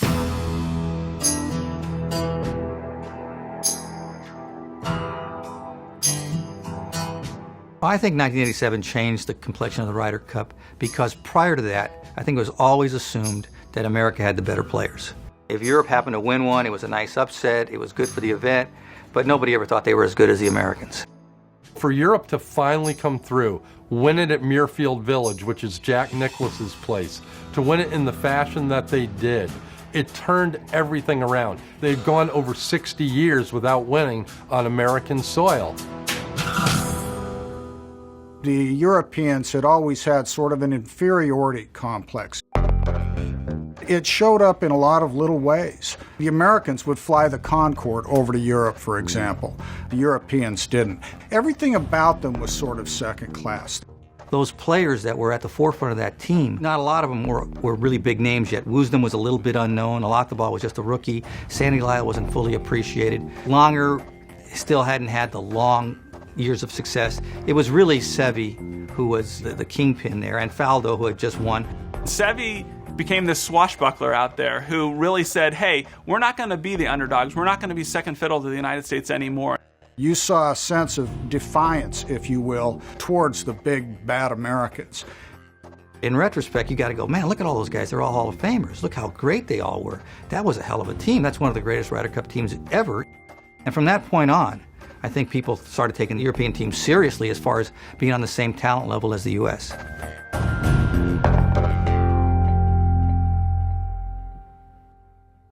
I think 1987 changed the complexion of the Ryder Cup because prior to that, I think it was always assumed that America had the better players. If Europe happened to win one, it was a nice upset, it was good for the event, but nobody ever thought they were as good as the Americans. For Europe to finally come through, win it at Muirfield Village, which is Jack Nicklaus's place, to win it in the fashion that they did, it turned everything around. They'd gone over 60 years without winning on American soil. The Europeans had always had sort of an inferiority complex. It showed up in a lot of little ways. The Americans would fly the Concorde over to Europe, for example. The Europeans didn't. Everything about them was sort of second class. Those players that were at the forefront of that team, not a lot of them were really big names yet. Woosnam was a little bit unknown. Alathaba was just a rookie. Sandy Lyle wasn't fully appreciated. Longer still hadn't had the long years of success. It was really Seve who was the kingpin there, and Faldo, who had just won. Seve became this swashbuckler out there who really said, hey, we're not going to be the underdogs. We're not going to be second fiddle to the United States anymore. You saw a sense of defiance, if you will, towards the big, bad Americans. In retrospect, you got to go, man, look at all those guys. They're all Hall of Famers. Look how great they all were. That was a hell of a team. That's one of the greatest Ryder Cup teams ever. And from that point on, I think people started taking the European team seriously as far as being on the same talent level as the U.S.